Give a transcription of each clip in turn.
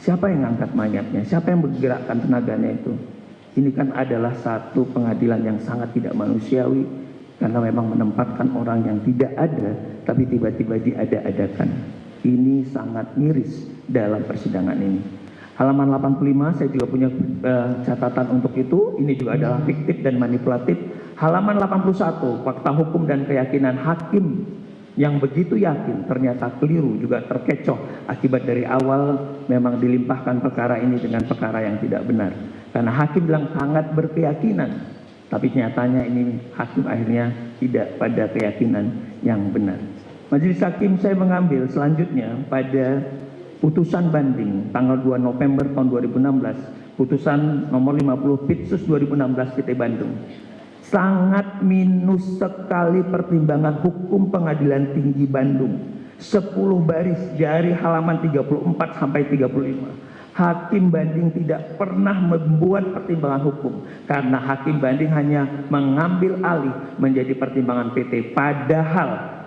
Siapa yang ngangkat mayatnya? Siapa yang bergerakkan tenaganya itu? Ini kan adalah satu pengadilan yang sangat tidak manusiawi, karena memang menempatkan orang yang tidak ada, tapi tiba-tiba diada-adakan. Ini sangat miris dalam persidangan ini. Halaman 85 saya juga punya catatan untuk itu. Ini juga adalah fiktif dan manipulatif. Halaman 81, fakta hukum dan keyakinan hakim yang begitu yakin ternyata keliru, juga terkecoh akibat dari awal memang dilimpahkan perkara ini dengan perkara yang tidak benar. Karena hakim bilang sangat berkeyakinan, tapi nyatanya ini hakim akhirnya tidak pada keyakinan yang benar. Majelis Hakim saya mengambil selanjutnya pada putusan banding tanggal 2 November tahun 2016, putusan nomor 50 Pitsus 2016 PT Bandung. Sangat minus sekali pertimbangan hukum Pengadilan Tinggi Bandung. 10 baris dari halaman 34 sampai 35. Hakim banding tidak pernah membuat pertimbangan hukum, karena hakim banding hanya mengambil alih menjadi pertimbangan PT. Padahal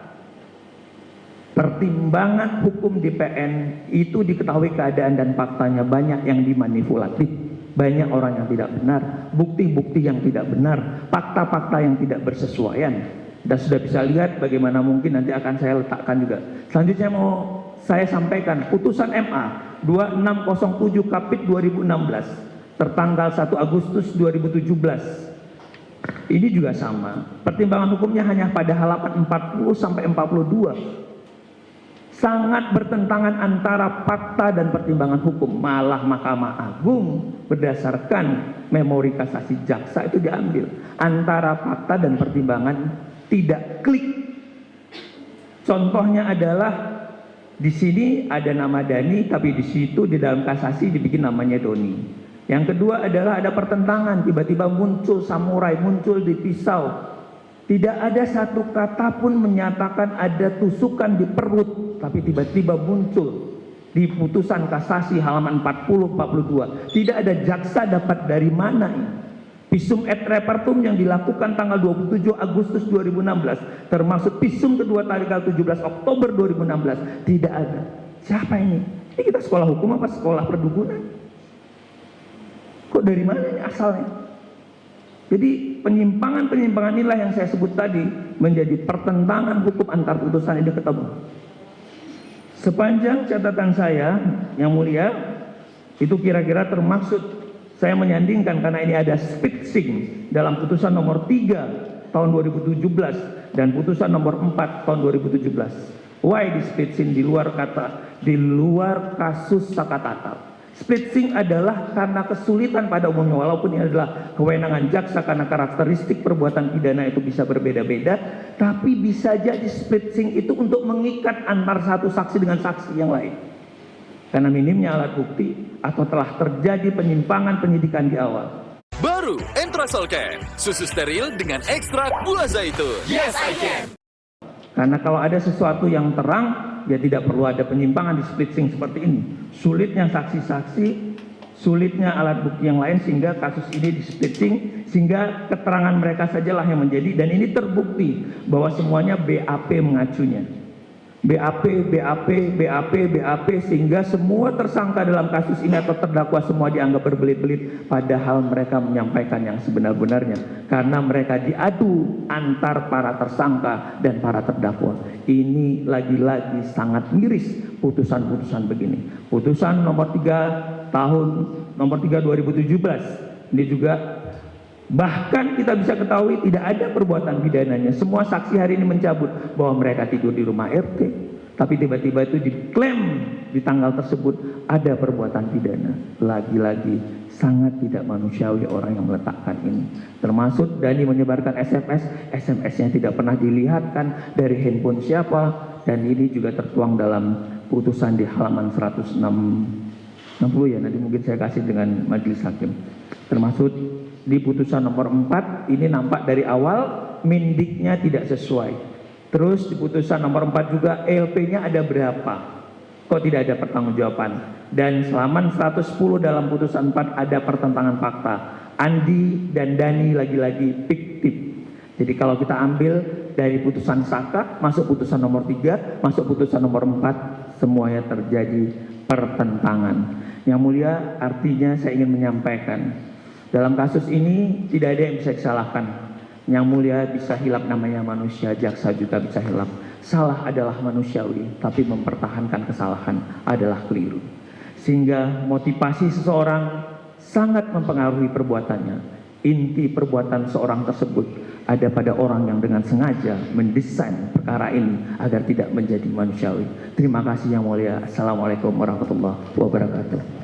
pertimbangan hukum di PN itu diketahui keadaan dan faktanya banyak yang dimanipulatif, banyak orang yang tidak benar, bukti-bukti yang tidak benar, fakta-fakta yang tidak bersesuaian. Dan sudah bisa lihat bagaimana mungkin nanti akan saya letakkan juga. Selanjutnya mau saya sampaikan putusan MA 2607 Kapit 2016 tertanggal 1 Agustus 2017. Ini juga sama. Pertimbangan hukumnya hanya pada halaman 40 sampai 42. Sangat bertentangan antara fakta dan pertimbangan hukum. Malah Mahkamah Agung berdasarkan memori kasasi jaksa itu diambil. Antara fakta dan pertimbangan tidak klik. Contohnya adalah di sini ada nama Dani, tapi di situ di dalam kasasi dibikin namanya Doni. Yang kedua adalah ada pertentangan, tiba-tiba muncul samurai, muncul di pisau. Tidak ada satu kata pun menyatakan ada tusukan di perut, tapi tiba-tiba muncul di putusan kasasi halaman 40-42. Tidak ada jaksa dapat dari mana ini. Visum et repertum yang dilakukan tanggal 27 Agustus 2016, termasuk visum kedua tanggal 17 Oktober 2016, tidak ada. Siapa ini? Ini kita sekolah hukum apa sekolah perdukunan? Kok dari mana ini asalnya? Jadi penyimpangan-penyimpangan inilah yang saya sebut tadi menjadi pertentangan hukum antar putusan ini ketemu. Sepanjang catatan saya, yang mulia, itu kira-kira termaksud saya menyandingkan karena ini ada fixing dalam putusan nomor 3 tahun 2017 dan putusan nomor 4 tahun 2017. Why di fixing di luar kasus Sakatatal? Splitsing adalah karena kesulitan pada umumnya, walaupun ini adalah kewenangan jaksa karena karakteristik perbuatan pidana itu bisa berbeda-beda, tapi bisa jadi splitsing itu untuk mengikat antar satu saksi dengan saksi yang lain. Karena minimnya alat bukti atau telah terjadi penyimpangan penyidikan di awal. Baru Entrasolcare, susu steril dengan ekstrak gula zaitun. Yes, I can. Karena kalau ada sesuatu yang terang, ya tidak perlu ada penyimpangan di splitsing seperti ini. Sulitnya saksi-saksi, sulitnya alat bukti yang lain, sehingga kasus ini di splitsing, sehingga keterangan mereka sajalah yang menjadi, dan ini terbukti bahwa semuanya BAP mengacunya. BAP, sehingga semua tersangka dalam kasus ini atau terdakwa semua dianggap berbelit-belit, padahal mereka menyampaikan yang sebenar-benarnya karena mereka diadu antar para tersangka dan para terdakwa. Ini lagi-lagi sangat miris putusan-putusan begini. Putusan nomor 3 2017 ini juga bahkan kita bisa ketahui tidak ada perbuatan pidananya. Semua saksi hari ini mencabut bahwa mereka tidur di rumah RT, tapi tiba-tiba itu diklaim di tanggal tersebut ada perbuatan pidana. Lagi-lagi sangat tidak manusiawi orang yang meletakkan ini. Termasuk Dani menyebarkan SMS-nya tidak pernah dilihatkan dari handphone siapa, dan ini juga tertuang dalam putusan di halaman 160 ya, nanti mungkin saya kasih dengan majelis hakim. Termasuk di putusan nomor 4 ini nampak dari awal mindiknya tidak sesuai. Terus di putusan nomor 4 juga ELP-nya ada berapa, kok tidak ada pertanggungjawaban. Dan halaman 110 dalam putusan 4 ada pertentangan fakta. Andi dan Dani lagi-lagi fiktif. Jadi kalau kita ambil dari putusan Saka masuk putusan nomor 3, masuk putusan nomor 4, semuanya terjadi pertentangan. Yang mulia, artinya saya ingin menyampaikan, dalam kasus ini tidak ada yang bisa disalahkan. Yang mulia, bisa hilap namanya manusia, jaksa juga bisa hilap. Salah adalah manusiawi, tapi mempertahankan kesalahan adalah keliru. Sehingga motivasi seseorang sangat mempengaruhi perbuatannya. Inti perbuatan seorang tersebut ada pada orang yang dengan sengaja mendesain perkara ini agar tidak menjadi manusiawi. Terima kasih yang mulia. Assalamualaikum warahmatullahi wabarakatuh.